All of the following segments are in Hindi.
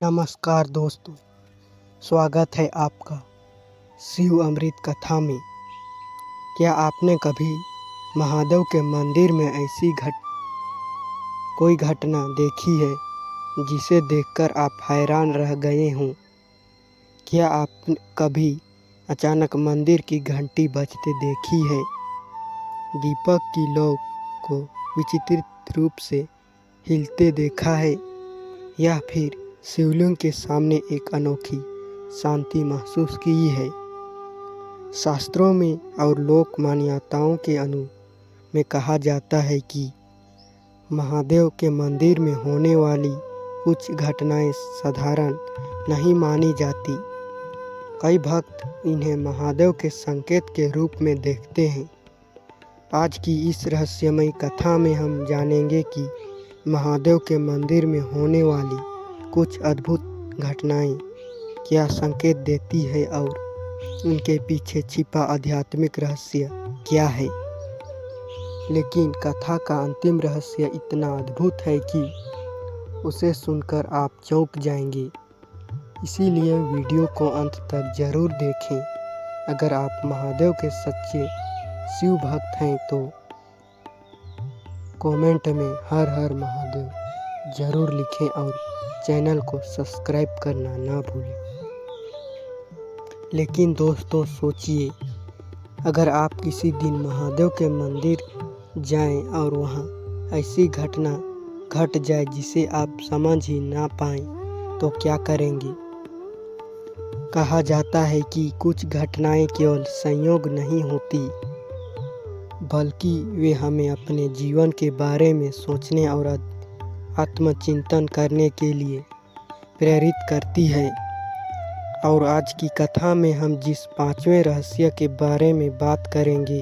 नमस्कार दोस्तों, स्वागत है आपका शिव अमृत कथा में। क्या आपने कभी महादेव के मंदिर में ऐसी कोई घटना देखी है जिसे देखकर आप हैरान रह गए हों? क्या आपने कभी अचानक मंदिर की घंटी बजते देखी है, दीपक की लौ को विचित्र रूप से हिलते देखा है, या फिर शिवलिंग के सामने एक अनोखी शांति महसूस की है? शास्त्रों में और लोक मान्यताओं के में कहा जाता है कि महादेव के मंदिर में होने वाली कुछ घटनाएं साधारण नहीं मानी जाती। कई भक्त इन्हें महादेव के संकेत के रूप में देखते हैं। आज की इस रहस्यमयी कथा में हम जानेंगे कि महादेव के मंदिर में होने वाली कुछ अद्भुत घटनाएं क्या संकेत देती है और उनके पीछे छिपा आध्यात्मिक रहस्य क्या है। लेकिन कथा का अंतिम रहस्य इतना अद्भुत है कि उसे सुनकर आप चौंक जाएंगे। इसीलिए वीडियो को अंत तक जरूर देखें। अगर आप महादेव के सच्चे शिव भक्त हैं तो कमेंट में हर हर महादेव जरूर लिखें और चैनल को सब्सक्राइब करना ना भूलें। लेकिन दोस्तों सोचिए, अगर आप किसी दिन महादेव के मंदिर जाएं और वहां ऐसी घटना घट जाए जिसे आप समझ ही ना पाएं, तो क्या करेंगे? कहा जाता है कि कुछ घटनाएं केवल संयोग नहीं होती, बल्कि वे हमें अपने जीवन के बारे में सोचने और आत्मचिंतन करने के लिए प्रेरित करती है। और आज की कथा में हम जिस पांचवें रहस्य के बारे में बात करेंगे,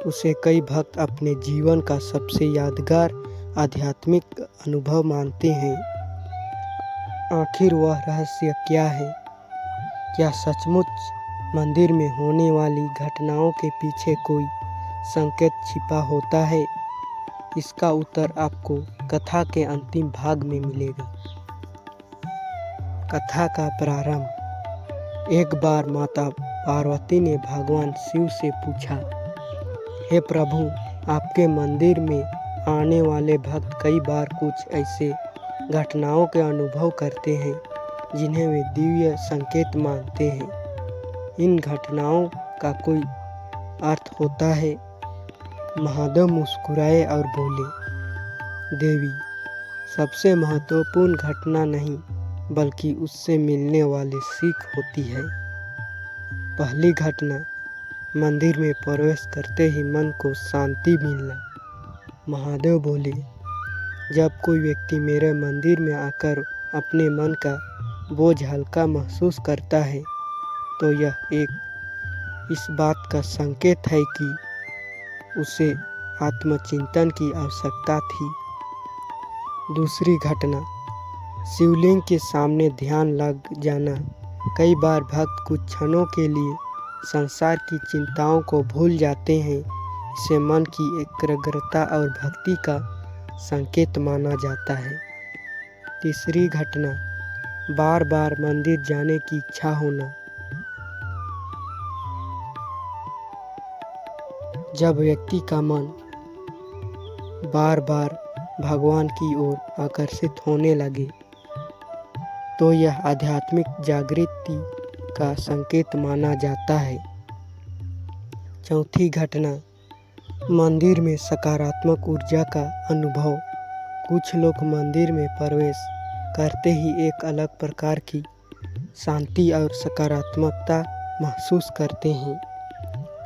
उसे कई भक्त अपने जीवन का सबसे यादगार आध्यात्मिक अनुभव मानते हैं। आखिर वह रहस्य क्या है? क्या सचमुच मंदिर में होने वाली घटनाओं के पीछे कोई संकेत छिपा होता है? इसका उत्तर आपको कथा के अंतिम भाग में मिलेगा। कथा का प्रारंभ। एक बार माता पार्वती ने भगवान शिव से पूछा, हे प्रभु, आपके मंदिर में आने वाले भक्त कई बार कुछ ऐसे घटनाओं के अनुभव करते हैं जिन्हें वे दिव्य संकेत मानते हैं। इन घटनाओं का कोई अर्थ होता है? महादेव मुस्कुराए और बोले, देवी, सबसे महत्वपूर्ण घटना नहीं बल्कि उससे मिलने वाली सीख होती है। पहली घटना, मंदिर में प्रवेश करते ही मन को शांति मिलना। महादेव बोले, जब कोई व्यक्ति मेरे मंदिर में आकर अपने मन का बोझ हल्का महसूस करता है, तो यह इस बात का संकेत है कि उसे आत्मचिंतन की आवश्यकता थी। दूसरी घटना, शिवलिंग के सामने ध्यान लग जाना। कई बार भक्त कुछ क्षणों के लिए संसार की चिंताओं को भूल जाते हैं। इसे मन की एकाग्रता और भक्ति का संकेत माना जाता है। तीसरी घटना, बार बार मंदिर जाने की इच्छा होना। जब व्यक्ति का मन बार बार भगवान की ओर आकर्षित होने लगे, तो यह आध्यात्मिक जागृति का संकेत माना जाता है। चौथी घटना, मंदिर में सकारात्मक ऊर्जा का अनुभव। कुछ लोग मंदिर में प्रवेश करते ही एक अलग प्रकार की शांति और सकारात्मकता महसूस करते हैं।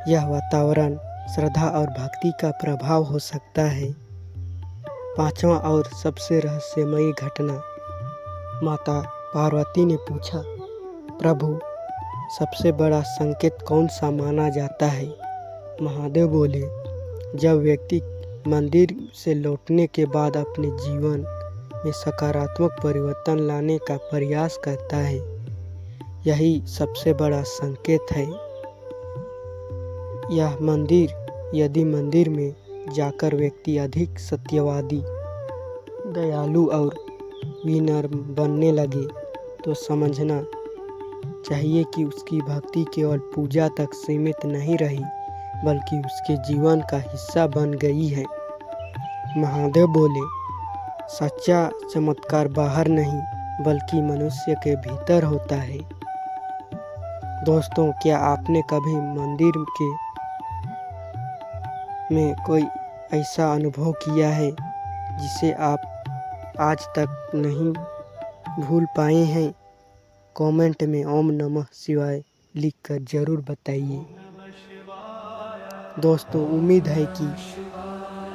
यह वातावरण श्रद्धा और भक्ति का प्रभाव हो सकता है। पांचवा और सबसे रहस्यमयी घटना, माता पार्वती ने पूछा, प्रभु, सबसे बड़ा संकेत कौन सा माना जाता है? महादेव बोले, जब व्यक्ति मंदिर से लौटने के बाद अपने जीवन में सकारात्मक परिवर्तन लाने का प्रयास करता है, यही सबसे बड़ा संकेत है। यदि मंदिर में जाकर व्यक्ति अधिक सत्यवादी, दयालु और विनम्र बनने लगे, तो समझना चाहिए कि उसकी भक्ति केवल पूजा तक सीमित नहीं रही, बल्कि उसके जीवन का हिस्सा बन गई है। महादेव बोले, सच्चा चमत्कार बाहर नहीं बल्कि मनुष्य के भीतर होता है। दोस्तों, क्या आपने कभी मंदिर में कोई ऐसा अनुभव किया है जिसे आप आज तक नहीं भूल पाए हैं? कमेंट में ओम नमः शिवाय लिखकर जरूर बताइए। दोस्तों, उम्मीद है कि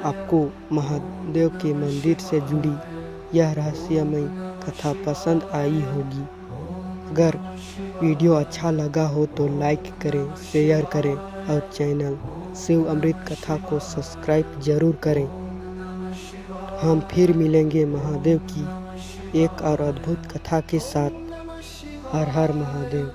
आपको महादेव के मंदिर से जुड़ी यह रहस्यमय कथा पसंद आई होगी। अगर वीडियो अच्छा लगा हो तो लाइक करें, शेयर करें और चैनल शिव अमृत कथा को सब्सक्राइब जरूर करें। हम फिर मिलेंगे महादेव की एक और अद्भुत कथा के साथ। हर हर महादेव।